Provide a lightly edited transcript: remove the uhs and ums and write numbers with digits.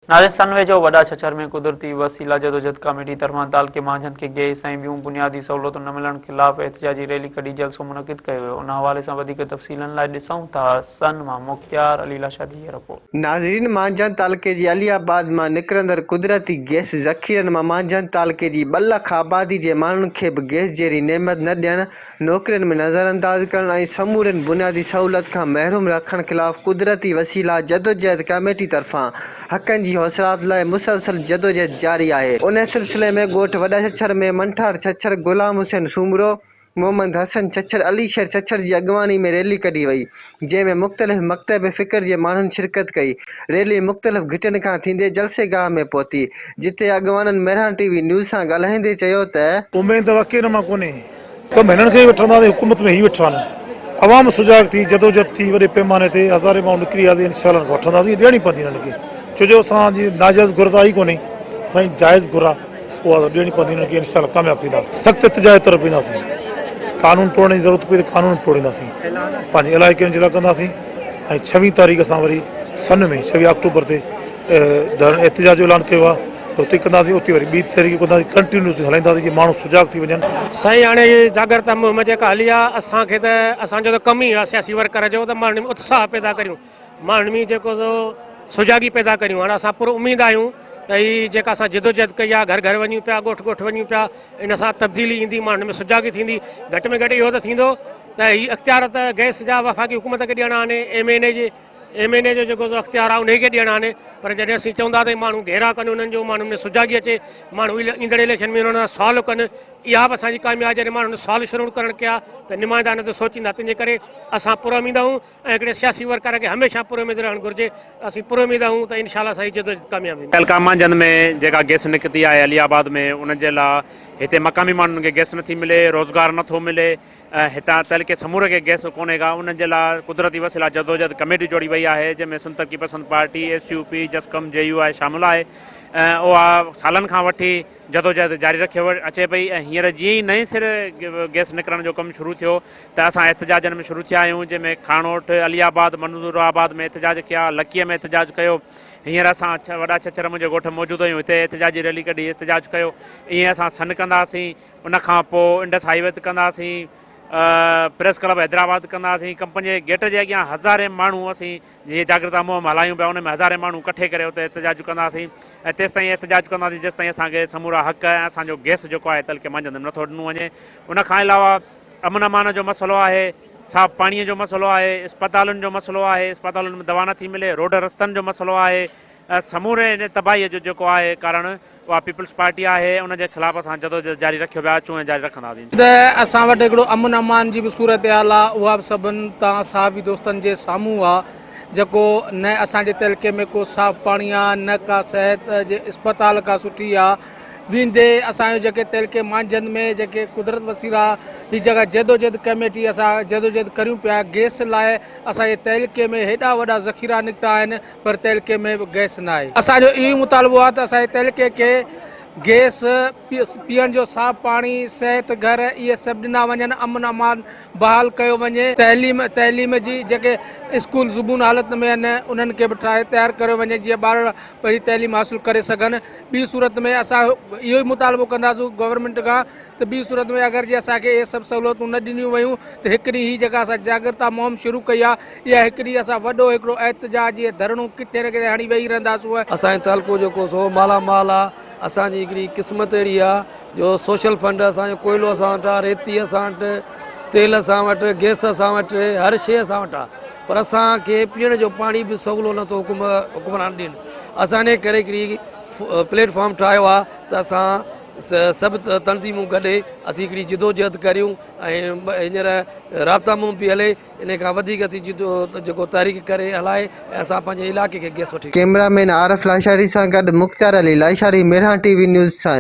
राजस्थान में जो वॾा छछर में कुदरती वसीला जदोजहद कमेटी तरफां तालके मांझन के गैस ऐं ॿियूं बुनियादी सहूलियतूं न मिलण ख़िलाफ़ एहतिजाजी रैली कढी जलसो मुनक़िद कयो वियो। उन हवाले सां वधीक तफ़सीलनि लाइ ॾिसूं था सन मां मुख्तार अली लाशा जी रिपोर्ट। नाज़रीन, मांझन तालुके जी अलीआबाद मां निकिरंदड़ कुदरती गैस ज़ख़ीरनि मां मांझन तालुके जी 2 लख आबादी जे माण्हुनि खे बि गैस जहिड़ी नेमत न ॾियण, नौकरियुनि में नज़रअंदाज़ करण ऐं समूरनि बुनियादी सहूलियत खां महरूम रखण ख़िलाफ़ कुदरती वसीला जदोजहद कमेटी तरफ़ां हक़नि जी हौसलात लाइ मुसलसल जदोजहद जारी आहे। उन सिलसिले में ॻोठ वॾा छछर में मंठार छछर गुलाम हुसैन सूमरो, मोहम्मद हसन छछर, अली शेर छछर जी अॻवानी में रैली कढी वई, जंहिंमें मुख़्तलिफ़ मकतब फ़िक्र जे माण्हुनि शिरकत कई। रैली मुख़्तलिफ़ घिटियुनि खां थींदे जलसेगाह में पहुती, जिथे अॻवाननि मेरहान टीवी न्यूज़ सां ॻाल्हाईंदे चयो त उमेद वकील मां कोन्हे, कमु हिननि खे ई वठंदासीं, हुकूमत में ई वठनि। अवाम सुजाग थी जदोजहद थी वॾे पैमाने ते हज़ारे माण्हू निकिरी आया इंशाअल्लाह वठंदासीं, ॾियणी पवंदी हिननि खे, छो जो असांजी नाजाइज़ घुरदा ई कोन्हे, असांजी जाइज़ घुर आहे, उहा ॾियणी पवंदी हिननि खे। इंशाअल्लाह कामयाबु थींदा, सख़्तु एहतिजाज तरफ़ वेंदासीं, कानून तोड़ण जी ज़रूरत पई त कानून तोड़ींदासीं, पंहिंजे इलाइक़े जे लाइ कंदासीं। ऐं 26 तारीख़ असां वरी सन में 26 अक्टूबर ते एहतिजाज जो ऐलान कयो आहे, उते कंदासीं, उते वरी 2 तारीख़ कंदासीं, कंटिन्यू हलाईंदासीं कि माण्हू सुजाग थी वञनि। साईं, हाणे जागरता मुहिम जेका हली आहे, असांखे त असांजो त कमु ई आहे सियासी वर्कर जो, त माण्हुनि में उत्साह पैदा करियूं, माण्हुनि में जेको सुजागी पैदा करियूं। हाणे असां पूरो उमेद आहियूं त हीअ जेका असां जदोजहद कई आहे, घर घर वञूं पिया, ॻोठ ॻोठ वञूं पिया, इन सां तब्दीली ईंदी, माण्हुनि में सुजागी थींदी। घटि में घटि इहो त थींदो त हीअ अख़्तियार त गैस जा वफ़ाक़ी हुकूमत खे ॾियणा आहिनि, MNA जो जेको अख़्तियार आहे उनखे ॾियणा आहिनि। पर जॾहिं असीं चवंदा त माण्हू घेरा कनि उन्हनि जो, माण्हुनि में सुजागी अचे, माण्हू ईंदड़ इलेक्शन में उन्हनि सुवाल कनि, इहा बि असांजी कामयाबी। जॾहिं माण्हुनि सुवाल शुरू करणु कया त नुमाइंदा न त सोचींदा, तंहिंजे करे असां पुरुमीद आहियूं ऐं हिकिड़े सियासी वर्कर खे हमेशह पुरुमीद रहणु घुरिजे। असीं पुरुमीद आहियूं त इनशाला असांजी जदोजहद कामयाबी। तालका मांझन में जेका गैस निकिती आहे अलीआबाद में, उनजे लाइ हिते मक़ामी माण्हुनि खे गैस नथी मिले, रोज़गार नथो मिले, हितां तलके समूरे खे गैस कोन्हे का, उनजे लाइ कुदरती वसीला जदोजहद कमेटी जोड़ी वई आहे, जंहिंमें सुन तरक़ी पसंद पार्टी, SUP, जसकम, JUI शामिल आहे। उहा सालनि खां वठी जदोजहद जारी रखे अचे पई, ऐं हींअर जीअं ई नए सिरे गैस निकिरण जो कमु शुरू थियो त असां एहतिजाजनि में शुरू थिया आहियूं, जंहिंमें खानोट, अलीआबाद, मनूराबाद में एहतिजाज कया, लकीअ में एहतिजाज कयो। हींअर असां वॾा छछर मुंहिंजे ॻोठ मौजूदु आहियूं, हिते एहतिजाजी रैली कढी एहतिजाज कयो। ईअं असां सन कंदासीं, उनखां पोइ इंडस हाईवे ते कंदासीं, प्रेस क्लब हैदराबाद कंदासीं, कंपनी जे गेट जे अॻियां हज़ारे माण्हू असीं जीअं जागृता मुहिम हलायूं पिया, उन में हज़ारे माण्हू इकठे करे उते एहतिजाज कंदासीं। ऐं तेसिताईं एहतिजाज कंदासीं जेसिताईं असांखे समूरा हक़ ऐं असांजो गैस जेको आहे तलके मांझंदि में नथो ॾिनो वञे। उनखां अलावा अमन अमान जो मसइलो आहे, साफ़ पाणीअ जो मसइलो आहे, अस्पतालुनि जो मसइलो आहे, अस्पतालुनि में दवा नथी मिले, रोड रस्तनि जो मसइलो आहे, समूरे इन तबाहीअ जो जेको आहे कारण उहा पीपल्स पार्टी आहे, उनजे ख़िलाफ़ असां जदोजहद जारी रखियो पिया अचूं ऐं जारी रखंदासीं। त असां वटि हिकिड़ो अमन अमान जी बि सूरत हाल आहे, उहा बि सभिनि तव्हां साहबी दोस्तनि जे साम्हूं आहे, जेको न असांजे तलके में को साफ़ पाणी आहे, न का सिहत जे अस्पताल का सुठी आहे। वेंदे असांजो जेके तलके मांझन में जेके कुदरत वसीला ही जगह जदोजहद कमेटी असां जदोजहद करियूं पिया गैस लाइ, असांजे तलके में हेॾा वॾा ज़ख़ीरा निकिता आहिनि, पर तलके में बि गैस न आहे। असांजो इहो मुतालबो आहे त असांजे तलके खे गैस, पीअण जो साफ़ पाणी, सिहत घर, इहे सभु ॾिना वञनि, अमन अमान बहाल कयो वञे। तइलीम जी जेके स्कूल ज़ुबून हालत में आहिनि उन्हनि खे बि तयारु कयो वञे, जीअं ॿार पंहिंजी तइलीम हासिलु करे सघनि। ॿी सूरत में असां इहो ई मुतालबो कंदासीं गवर्नमेंट खां त ॿी सूरत में अगरि जे असांखे इहे सभु सहूलियतूं न ॾिनियूं वयूं त हिकिड़ी ही जेका असां जागृता मुहिम शुरू कई आहे, इहा हिकिड़ी असां वॾो हिकिड़ो एहतिजाज जीअं धरणो किथे न किथे हणी वेही रहंदासीं। असांजो तालको जेको सो मालामाल आहे, असांजी हिकिड़ी क़िस्मत अहिड़ी आहे जो सोशल फंड असांजो कोयलो असां वटि आहे, रेती असां वटि, तेल असां वटि, गैस असां वटि, हर शइ असां वटि आहे, पर असांखे पीअण जो पाणी बि सहुलो नथो हुकुमरान ॾियनि। असां इन करे हिकिड़ी प्लेटफॉर्म ठाहियो आहे त असां सभु तनज़ीमूं गॾे असीं हिकिड़ी जदोजहद करियूं, ऐं हींअर राब्ता मुहिम बि हले, इन खां वधीक असीं जेको तारीख़ करे हलाए ऐं असां पंहिंजे इलाइक़े खे गैस वठी। कैमरामैन आरफ लाशारी सां गॾु मुख्तार अली लाशारी, मेरहान टीवी न्यूज़ सन।